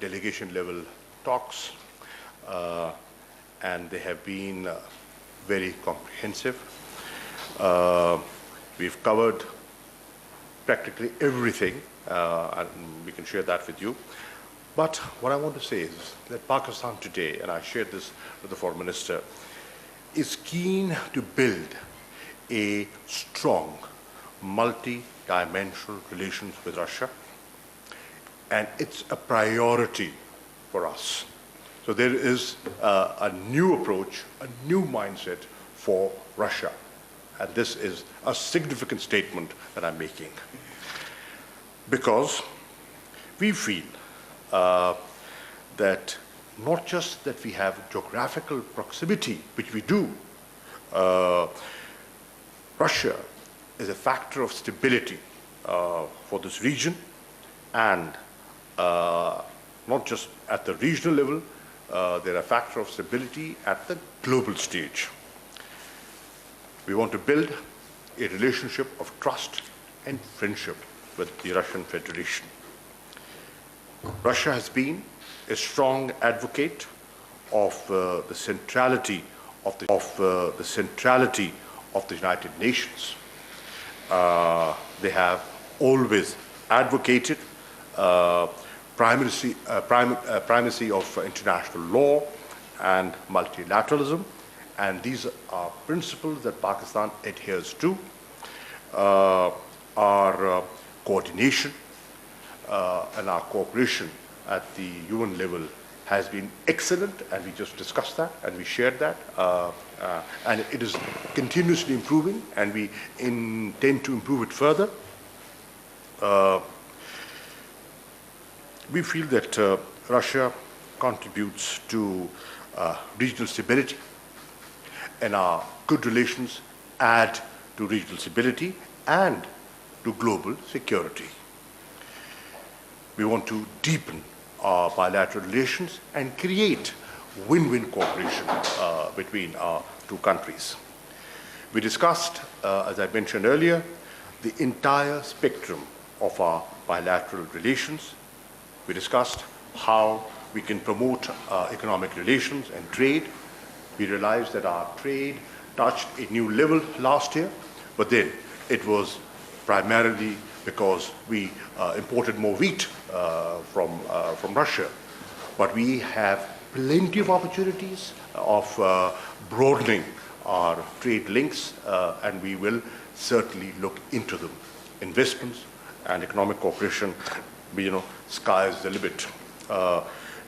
delegation level talks, and they have been very comprehensive. We've covered practically everything, and we can share that with you. But what I want to say is that Pakistan today, and I shared this with the Foreign Minister, is keen to build a strong, multi-dimensional relations with Russia, and it's a priority for us. So there is a new approach, a new mindset for Russia, and this is a significant statement that I'm making, because we feel that not just that we have geographical proximity, which we do. Russia is a factor of stability for this region, and not just at the regional level, they're a factor of stability at the global stage. We want to build a relationship of trust and friendship with the Russian Federation. Russia has been a strong advocate of the centrality of the United Nations. They have always advocated primacy of international law and multilateralism, and these are principles that Pakistan adheres to. Our coordination and our cooperation at the UN level has been excellent, and we just discussed that and we shared that, and it is continuously improving, and we intend to improve it further. We feel that Russia contributes to regional stability, and our good relations add to regional stability and to global security. We want to deepen our bilateral relations and create win-win cooperation between our two countries. We discussed, as I mentioned earlier, the entire spectrum of our bilateral relations. We discussed how we can promote economic relations and trade. We realized that our trade touched a new level last year, but then it was primarily because we imported more wheat from Russia. But we have plenty of opportunities of broadening our trade links, and we will certainly look into them. Investments and economic cooperation, sky is the limit.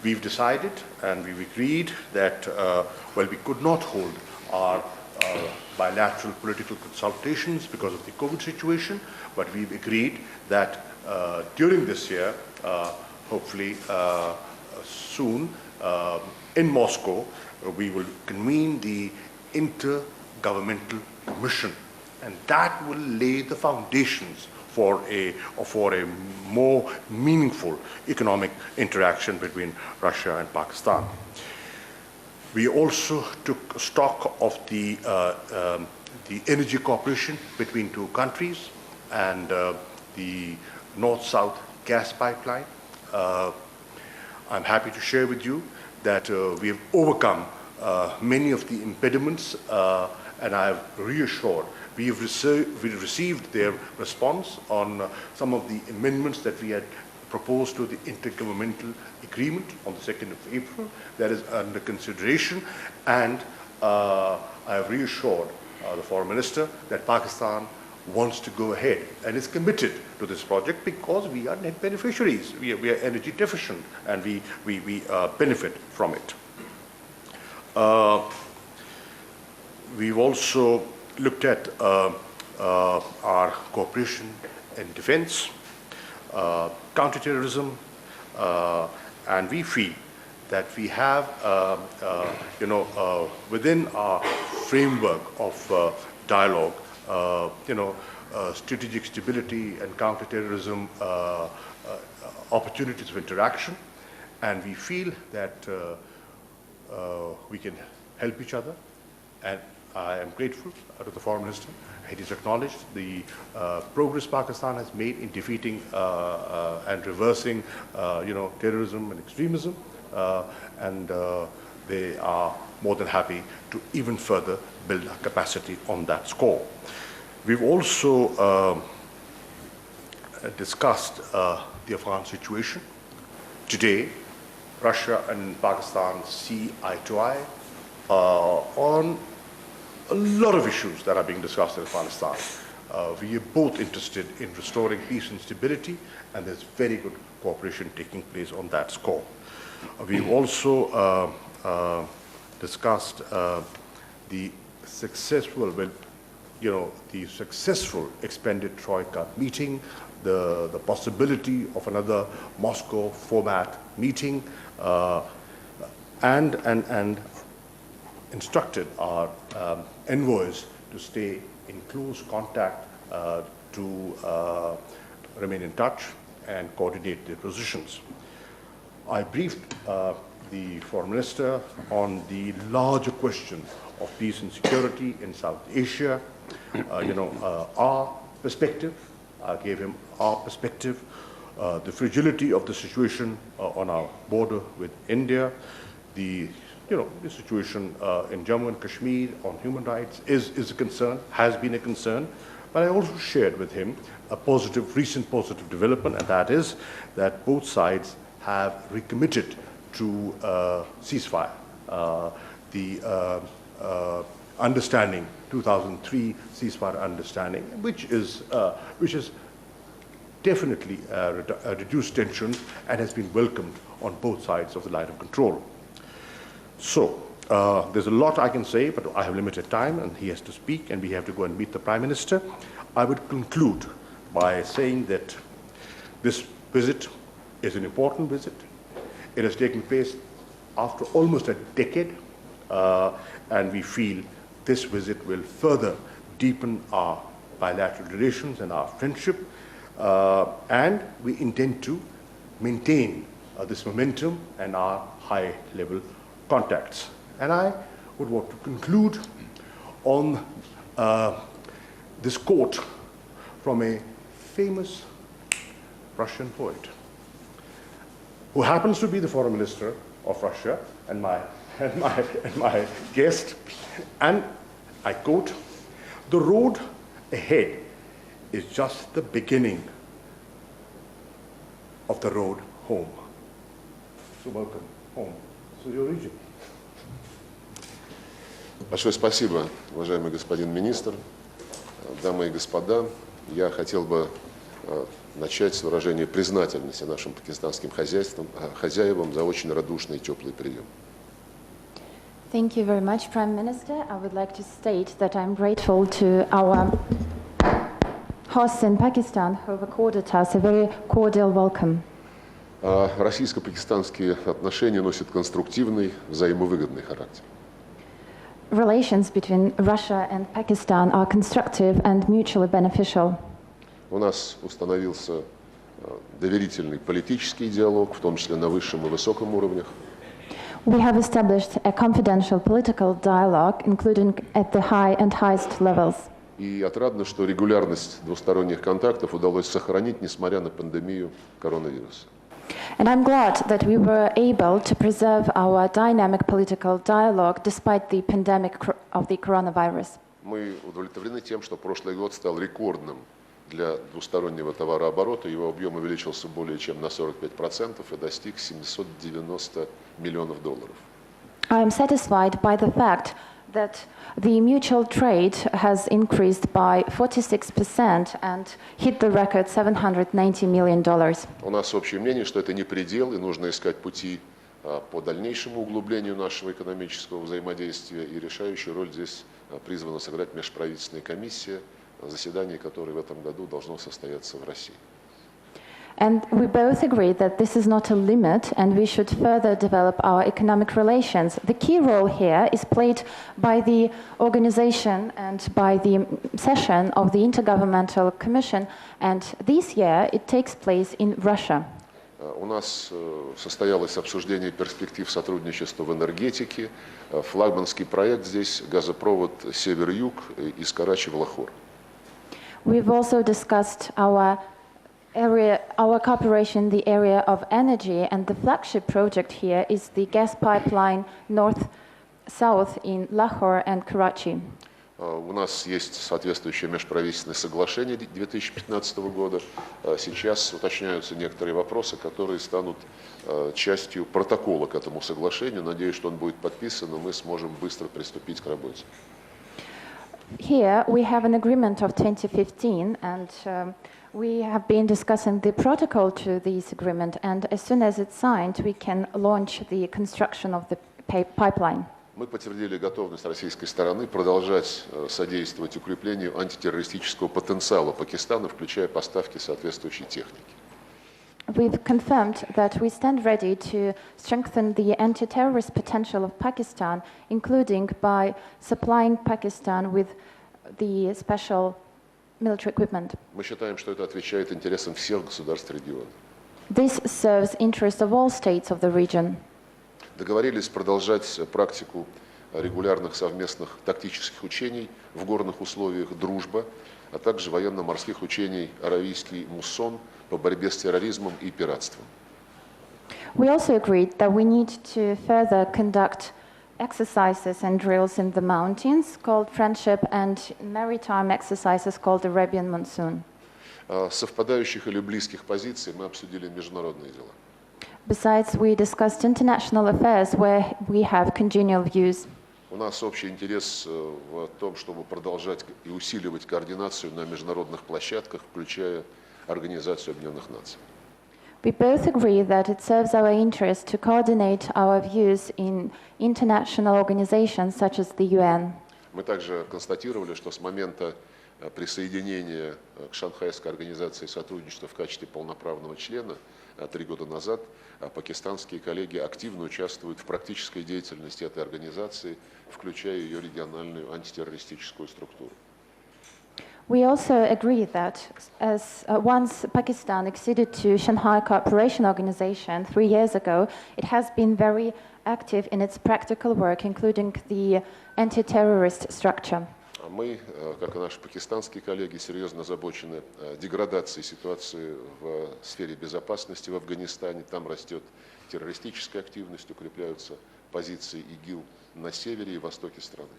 We've decided and we've agreed that, well, we could not hold our bilateral political consultations because of the COVID situation, but we've agreed that during this year, hopefully soon, in Moscow, we will convene the Intergovernmental Commission, and that will lay the foundations for a more meaningful economic interaction between Russia and Pakistan. We also took stock of the energy cooperation between two countries and the north-south gas pipeline. I'm happy to share with you that we have overcome many of the impediments, and I have reassured we received their response on some of the amendments that we had proposed to the intergovernmental agreement on the 2nd of April. That is under consideration, and I have reassured the Foreign Minister that Pakistan wants to go ahead and is committed to this project because we are net beneficiaries. We are energy deficient, and we benefit from it. We've also looked at our cooperation in defense, counterterrorism, and we feel that we have, within our framework of dialogue, strategic stability and counterterrorism opportunities of interaction, and we feel that we can help each other and I am grateful to the Foreign Minister. It is acknowledged the progress Pakistan has made in defeating and reversing, terrorism and extremism, and they are more than happy to even further build our capacity on that score. We've also discussed the Afghan situation. Today, Russia and Pakistan see eye to eye on a lot of issues that are being discussed in Afghanistan. We are both interested in restoring peace and stability, and there's very good cooperation taking place on that score. We've also discussed the successful expanded Troika meeting, the possibility of another Moscow format meeting, and instructed our envoys to stay in close contact to remain in touch and coordinate their positions. I briefed the Foreign Minister on the larger question of peace and security in South Asia. Our perspective, I gave him our perspective, the fragility of the situation on our border with India, the situation in Jammu and Kashmir on human rights is a concern, has been a concern. But I also shared with him a recent positive development, and that is that both sides have recommitted to ceasefire. The understanding, 2003 ceasefire understanding, which is definitely reduced tension and has been welcomed on both sides of the line of control. So there's a lot I can say, but I have limited time, and he has to speak, and we have to go and meet the Prime Minister. I would conclude by saying that this visit is an important visit. It has taken place after almost a decade, and we feel this visit will further deepen our bilateral relations and our friendship, and we intend to maintain this momentum and our high-level contacts. And I would want to conclude on this quote from a famous Russian poet, who happens to be the Foreign Minister of Russia and my guest. And I quote, "The road ahead is just the beginning of the road home." So welcome home to your region. Большое спасибо, уважаемый господин министр. Дамы и господа, я хотел бы начать с выражения признательности нашим пакистанским хозяевам за очень радушный и теплый прием. Thank you very much, Prime Minister. I would like to state that I'm grateful to our hosts in Pakistan who have accorded us a very cordial welcome. Российско-пакистанские отношения носят конструктивный, взаимовыгодный характер. Relations between Russia and Pakistan are constructive and mutually beneficial. У нас установился доверительный политический диалог, в том числе на высшем и высоком уровнях. We have established a confidential political dialogue, including at the high and highest levels. И отрадно, что регулярность двусторонних контактов удалось сохранить, несмотря на пандемию коронавируса. And I'm glad that we were able to preserve our dynamic political dialogue despite the pandemic of the coronavirus. Мы удовлетворены тем, что прошлый год стал рекордным для двустороннего товарооборота. Его объем увеличился более чем на 45% и достиг $790 миллионов. I am satisfied by the fact that the mutual trade has increased by 46% and hit the record $790 million. У нас общее мнение, что это не предел, и нужно искать пути по дальнейшему углублению нашего экономического взаимодействия, и решающую роль здесь призвана сыграть межправительственная комиссия, заседание которой в этом году должно состояться в России. And we both agree that this is not a limit and we should further develop our economic relations. The key role here is played by the organization and by the session of the Intergovernmental Commission, and this year it takes place in Russia. У нас состоялось обсуждение перспектив сотрудничества в энергетике. Флагманский проект здесь — газопровод Север-Юг из Карачи в Лахор. We've also discussed our cooperation in the area of energy, and the flagship project here is the gas pipeline north-south in Lahore and Karachi. У нас есть соответствующее межправительственное соглашение 2015 года. Сейчас уточняются некоторые вопросы, которые станут частью протокола к этому соглашению. Надеюсь, что он будет подписан, и мы сможем быстро приступить к работе. Here we have an agreement of 2015, and we have been discussing the protocol to this agreement, and as soon as it's signed, we can launch the construction of the pipeline. Мы подтвердили готовность российской стороны продолжать содействовать укреплению антитеррористического потенциала Пакистана, включая поставки соответствующей техники. We've confirmed that we stand ready to strengthen the anti-terrorist potential of Pakistan, including by supplying Pakistan with the special military equipment. Мы считаем, что это отвечает интересам всех государств региона. This serves interests of all states of the region. Договорились продолжать практику регулярных совместных тактических учений в горных условиях «Дружба», а также военно-морских учений «Аравийский муссон» по борьбе с терроризмом и пиратством. We also agreed that we need to further conduct exercises and drills in the mountains called Friendship and maritime exercises called Arabian Monsoon. Совпадающих или близких позиций мы обсудили международные дела. Besides, we discussed international affairs where we have congenial views. У нас общий интерес в том, чтобы продолжать и усиливать координацию на международных площадках, включая Организацию Объединенных Наций. We both agree that it serves our interest to coordinate our views in international organizations such as the UN. Мы также констатировали, что с момента присоединения к Шанхайской организации сотрудничества в качестве полноправного члена 3 года назад пакистанские коллеги активно участвуют в практической деятельности этой организации, включая ее региональную антитеррористическую структуру. We also agree that once Pakistan acceded to Shanghai Cooperation Organization 3 years ago, it has been very active in its practical work, including the anti-terrorist structure. Мы, как и наши пакистанские коллеги, серьезно озабочены деградацией ситуации в сфере безопасности в Афганистане. Там растет террористическая активность, укрепляются позиции ИГИЛ на севере и востоке страны.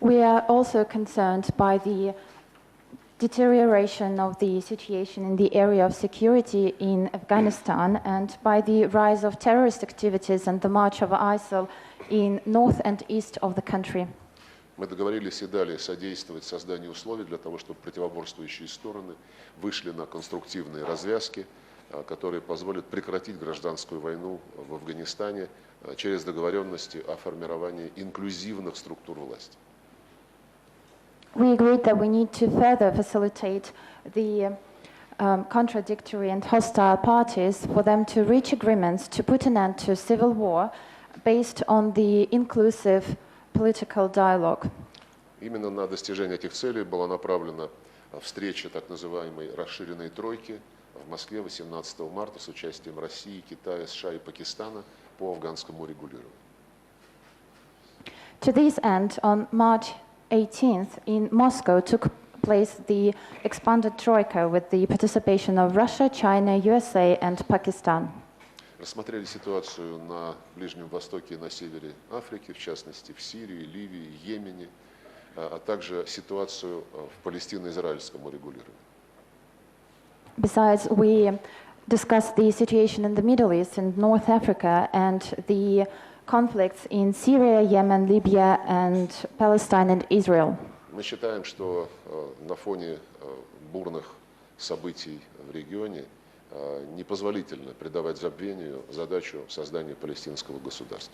We are also concerned by the deterioration of the situation in the area of security in Afghanistan and by the rise of terrorist activities and the march of ISIL in north and east of the country. Мы договорились и далее содействовать созданию условий для того, чтобы противоборствующие стороны вышли на конструктивные развязки, которые позволят прекратить гражданскую войну в Афганистане через договоренности о формировании инклюзивных структур власти. We agreed that we need to further facilitate the contradictory and hostile parties for them to reach agreements to put an end to civil war based on the inclusive political dialogue. Именно на достижение этих целей была направлена встреча так называемой расширенной тройки в Москве 18 марта с участием России, Китая, США и Пакистана по афганскому регулированию. To this end, on March 18th in Moscow took place the expanded troika with the participation of Russia, China, USA and Pakistan. Рассмотрели ситуацию на Ближнем Востоке и на севере Африки, в частности в Сирии, Ливии, Йемене, а также ситуацию в палестино-израильском урегулировании. Besides, we discussed the situation in the Middle East and North Africa and the conflicts in Syria, Yemen, Libya and Palestine and Israel. Мы считаем, что на фоне бурных событий в регионе непозволительно придавать забвению задачу создания палестинского государства.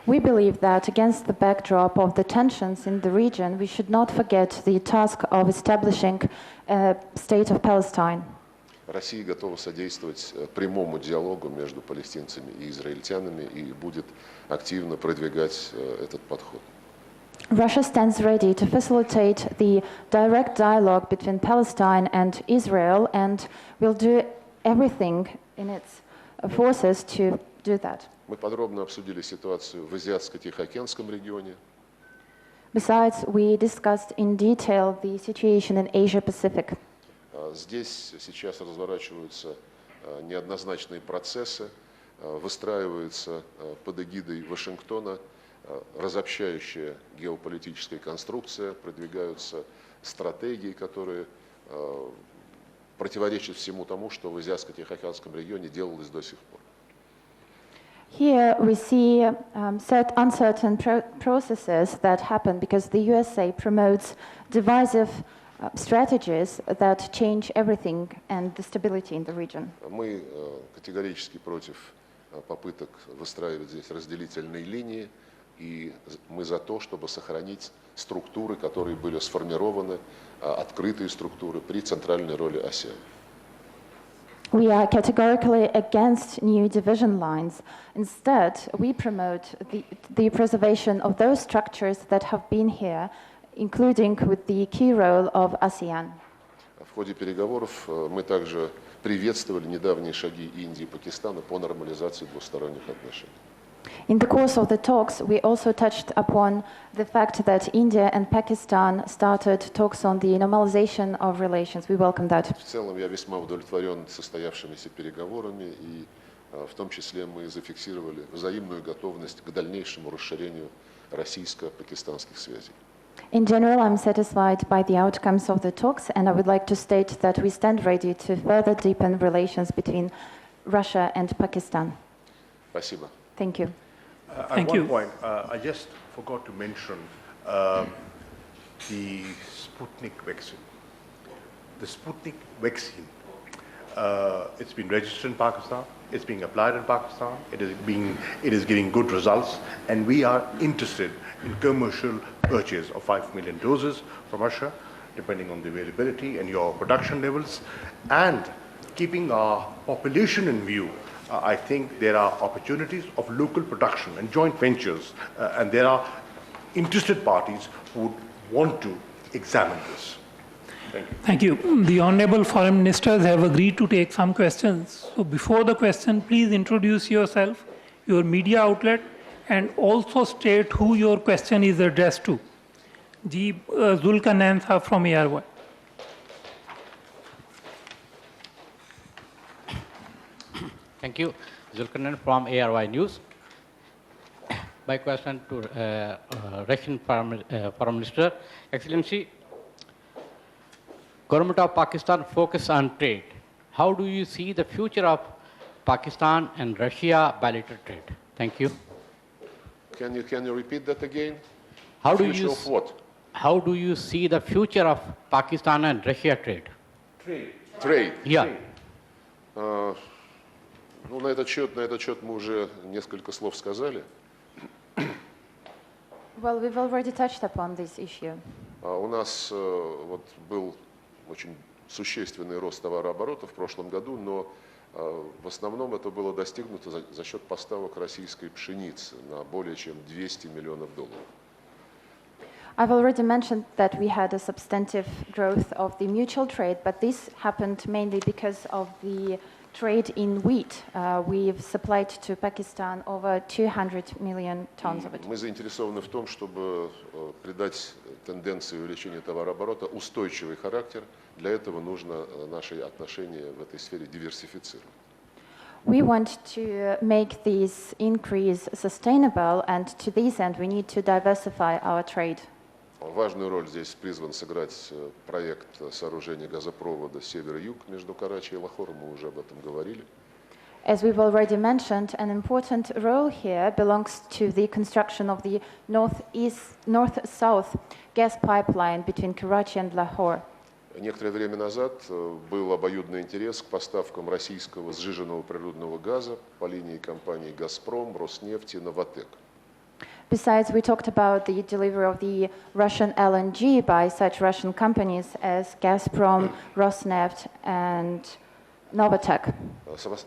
We believe that against the backdrop of the tensions in the region, we should not forget the task of establishing a state of Palestine. Россия готова содействовать прямому диалогу между палестинцами и израильтянами и будет активно продвигать этот подход. Russia stands ready to facilitate the direct dialogue between Palestine and Israel and will do everything in its forces to do that. Мы подробно обсудили ситуацию в Азиатско-Тихоокеанском регионе. Besides, we discussed in detail the situation in Asia-Pacific. Здесь сейчас разворачиваются неоднозначные процессы, выстраивается под эгидой Вашингтона разобщающая геополитическая конструкция, продвигаются стратегии, которые противоречат всему тому, что в Азиатско-Тихоокеанском регионе делалось до сих пор. Here we see uncertain processes that happen because the USA promotes divisive strategies that change everything and the stability in the region. Мы категорически против попыток выстраивать здесь разделительные линии, и мы за то, чтобы сохранить структуры, которые были сформированы, открытые структуры при центральной роли ASEAN. We are categorically against new division lines. Instead, we promote the preservation of those structures that have been here, including with the key role of ASEAN. В ходе переговоров мы также приветствовали недавние шаги Индии и Пакистана по нормализации двусторонних отношений. In the course of the talks, we also touched upon the fact that India and Pakistan started talks on the normalization of relations. We welcome that. В целом я весьма удовлетворен состоявшимися переговорами, и в том числе мы зафиксировали взаимную готовность к дальнейшему расширению российско-пакистанских связей. In general, I'm satisfied by the outcomes of the talks, and I would like to state that we stand ready to further deepen relations between Russia and Pakistan. Спасибо. Thank you. At one point, I just forgot to mention the Sputnik vaccine. The Sputnik vaccine, it's been registered in Pakistan, it's being applied in Pakistan, it is giving good results, and we are interested in commercial purchase of 5 million doses from Russia, depending on the availability and your production levels, and keeping our population in view. I think there are opportunities of local production and joint ventures, and there are interested parties who would want to examine this. Thank you. The Honorable Foreign Ministers have agreed to take some questions. So before the question, please introduce yourself, your media outlet, and also state who your question is addressed to. Ji Zulkarnain Sahab from ARY. Thank you. Zulkarnain from ARY News. My question to Russian Foreign Minister. Excellency, Government of Pakistan focus on trade. How do you see the future of Pakistan and Russia bilateral trade? Thank you. Can you repeat that again? How do Future you of what? How do you see the future of Pakistan and Russia trade? Trade. Yeah. Ну, на этот счет мы уже несколько слов сказали. Well, we've already touched upon this issue. У нас вот был очень существенный рост товарооборота в прошлом году, но в основном это было достигнуто за счет поставок российской пшеницы на более чем $200 миллионов. I've already mentioned that we had a substantive growth of the mutual trade, but this happened mainly because of the trade in wheat. We've supplied to Pakistan over 200 million tons of it. Мы заинтересованы в том, чтобы придать тенденции увеличения товарооборота устойчивый характер. Для этого нужно наши отношения в этой сфере диверсифицировать. We want to make this increase sustainable, and to this end we need to diversify our trade. Важную роль здесь призван сыграть проект сооружения газопровода север-юг между Карачи и Лахором, мы уже об этом говорили. As we've already mentioned, an important role here belongs to the construction of the north-south gas pipeline between Karachi and Lahore. Некоторое время назад был обоюдный интерес к поставкам российского сжиженного природного газа по линии компаний «Газпром», «Роснефть» и «Новатэк». Besides, we talked about the delivery of the Russian LNG by such Russian companies as Gazprom, Rosneft, and Novatek.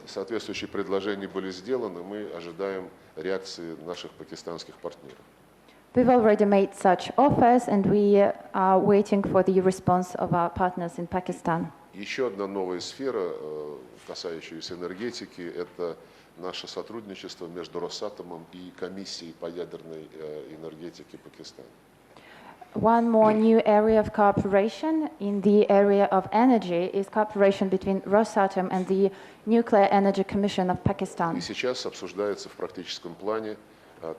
Соответствующие предложения были сделаны, мы ожидаем реакции наших пакистанских партнеров. We've already made such offers, and we are waiting for the response of our partners in Pakistan. Еще одна новая сфера, касающаяся энергетики, это наше сотрудничество между Росатомом и Комиссией по ядерной энергетике Пакистана. One more new area of cooperation in the area of energy is cooperation between Rosatom and the Nuclear Energy Commission of Pakistan. И сейчас обсуждается в практическом плане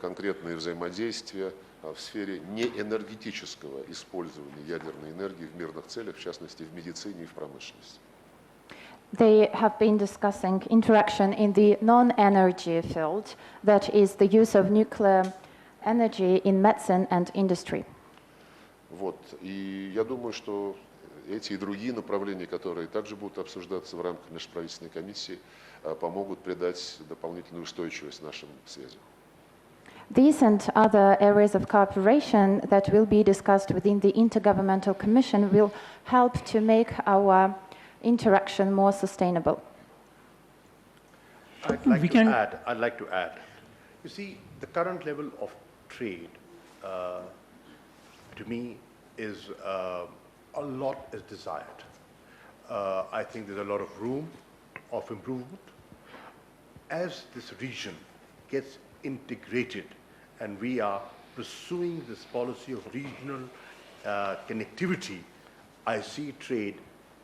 конкретные взаимодействия в сфере неэнергетического использования ядерной энергии в мирных целях, в частности в медицине и в промышленности. They have been discussing interaction in the non-energy field, that is the use of nuclear energy in medicine and industry. Вот. И я думаю, что эти и другие направления, которые также будут обсуждаться в рамках межправительственной комиссии, помогут придать дополнительную устойчивость нашим связям. These and other areas of cooperation that will be discussed within the Intergovernmental Commission will help to make our interaction more sustainable. I'd like to add. You see, the current level of trade, to me, is a lot is desired. I think there's a lot of room of improvement. As this region gets integrated and we are pursuing this policy of regional connectivity, I see trade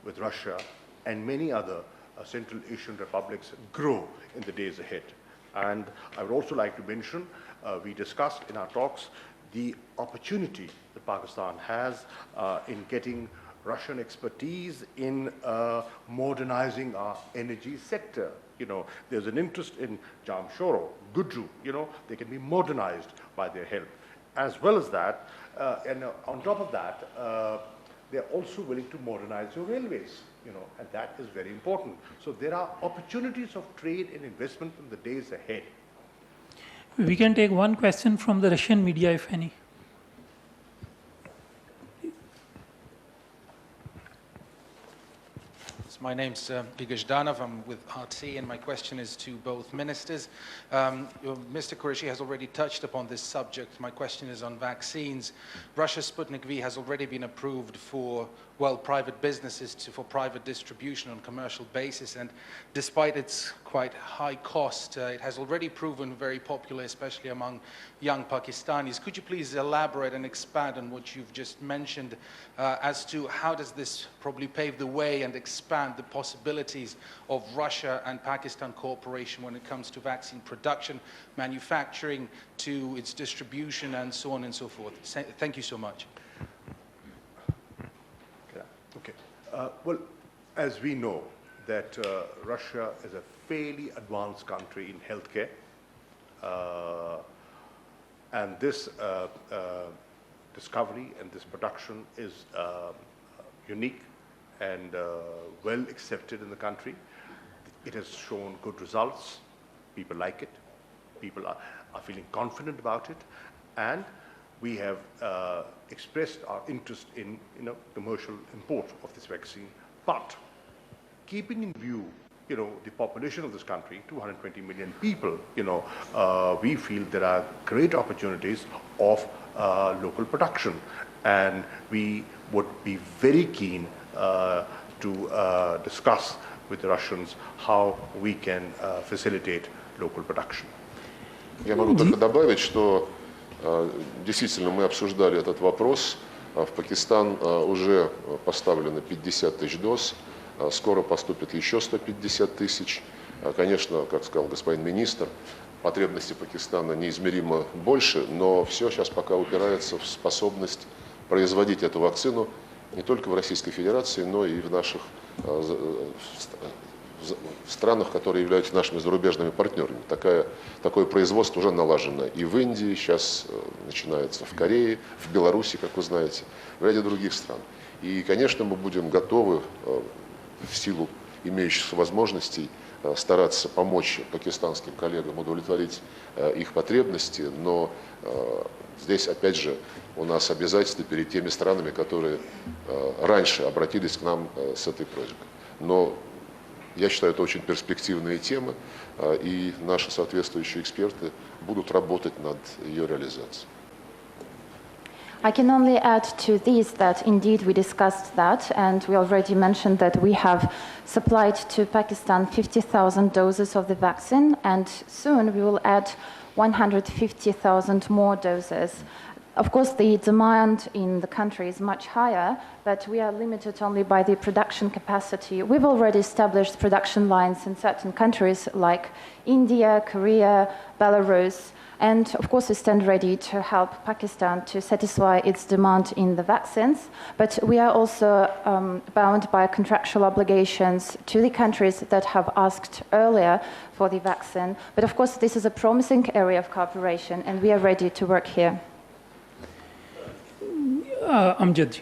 with Russia and many other Central Asian republics grow in the days ahead. And I would also like to mention, we discussed in our talks the opportunity that Pakistan has in getting Russian expertise in modernizing our energy sector. You know, there's an interest in Jamshoro, Gudru, you know, they can be modernized by their help. As well as that, and on top of that, they're also willing to modernize your railways, you know, and that is very important. So there are opportunities of trade and investment in the days ahead. We can take one question from the Russian media, if any. My name's Igor Zhdanov. I'm with RT, and my question is to both ministers. Mr. Qureshi has already touched upon this subject. My question is on vaccines. Russia's Sputnik V has already been approved for, well, private businesses for private distribution on commercial basis, and despite its quite high cost, it has already proven very popular, especially among young Pakistanis. Could you please elaborate and expand on what you've just mentioned as to how does this probably pave the way and expand the possibilities of Russia and Pakistan cooperation when it comes to vaccine production, manufacturing, to its distribution, and so on and so forth? Thank you so much. Okay. Well, as we know that Russia is a fairly advanced country in healthcare, and this discovery and this production is unique and well accepted in the country. It has shown good results. People like it. People are feeling confident about it, and we have expressed our interest in commercial import of this vaccine. But keeping in view the population of this country, 220 million people, we feel there are great opportunities of local production, and we would be very keen to discuss with the Russians how we can facilitate local production. Я могу только добавить, что действительно мы обсуждали этот вопрос. В Пакистан уже поставлено 50 тысяч доз, скоро поступит еще 150 тысяч. Конечно, как сказал господин министр, потребности Пакистана неизмеримо больше, но все сейчас пока упирается в способность производить эту вакцину не только в Российской Федерации, но и в наших странах, которые являются нашими зарубежными партнерами. Такое производство уже налажено и в Индии, сейчас начинается в Корее, в Беларуси, как вы знаете, в ряде других стран. И, конечно, мы будем готовы в силу имеющихся возможностей стараться помочь пакистанским коллегам удовлетворить их потребности, но здесь, опять же, у нас обязательства перед теми странами, которые раньше обратились к нам с этой просьбой. Но я считаю, это очень перспективная тема, и наши соответствующие эксперты будут работать над ее реализацией. I can only add to these that indeed we discussed that, and we already mentioned that we have supplied to Pakistan 50,000 doses of the vaccine, and soon we will add 150,000 more doses. Of course, the demand in the country is much higher, but we are limited only by the production capacity. We've already established production lines in certain countries like India, Korea, Belarus, and of course we stand ready to help Pakistan to satisfy its demand in the vaccines, but we are also bound by contractual obligations to the countries that have asked earlier for the vaccine. But of course this is a promising area of cooperation and we are ready to work here. Amjad.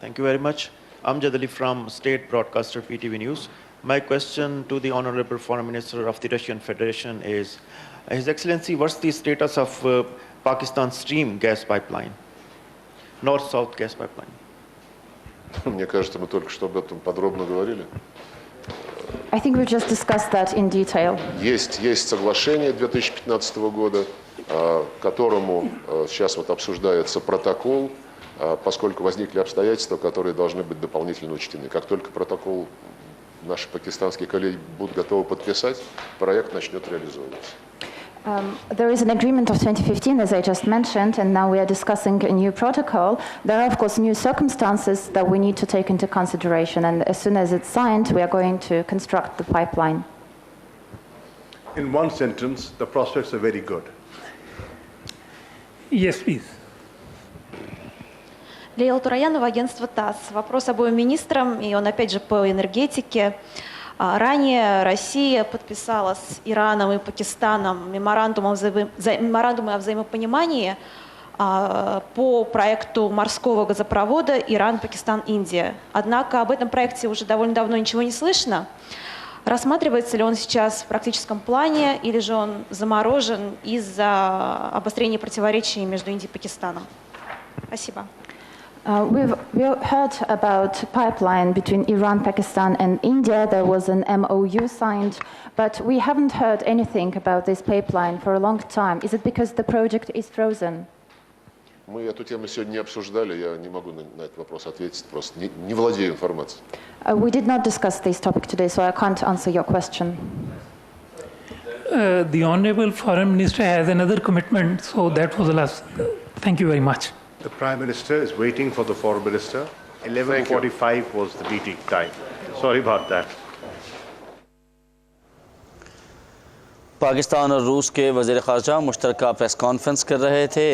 Thank you very much. Amjad Ali from State Broadcaster PTV News. My question to the Honorable Foreign Minister of the Russian Federation is, His Excellency, what's the status of Pakistan's Stream gas pipeline, North-South gas pipeline? Мне кажется, мы только что об этом подробно говорили. I think we just discussed that in detail. Есть соглашение 2015 года, которому сейчас вот обсуждается протокол, поскольку возникли обстоятельства, которые должны быть дополнительно учтены. Как только протокол наши пакистанские коллеги будут готовы подписать, проект начнет реализовываться. There is an agreement of 2015, as I just mentioned, and now we are discussing a new protocol. There are, of course, new circumstances that we need to take into consideration, and as soon as it's signed, we are going to construct the pipeline. In one sentence, the prospects are very good. Yes, please. Лейла Тураянова, агентство ТАСС. Вопрос обоим министрам, и он опять же по энергетике. Ранее Россия подписала с Ираном и Пакистаном меморандумы о взаимопонимании по проекту морского газопровода Иран-Пакистан-Индия. Однако об этом проекте уже довольно давно ничего не слышно. Рассматривается ли он сейчас в практическом плане, или же он заморожен из-за обострения противоречий между Индией и Пакистаном? Спасибо. We've heard about a pipeline between Iran, Pakistan and India. There was an MOU signed, but we haven't heard anything about this pipeline for a long time. Is it because the project is frozen? Мы эту тему сегодня не обсуждали, я не могу на этот вопрос ответить, просто не владею информацией. We did not discuss this topic today, so I can't answer your question. The Honorable Foreign Minister has another commitment, so that was the last. Thank you very much. The Prime Minister is waiting for the Foreign Minister. 11:45 was the meeting time. Sorry about that. Pakistan और रूस के वज़ीर ख़ारजा मुश्तरकः press conference कर रहे थे।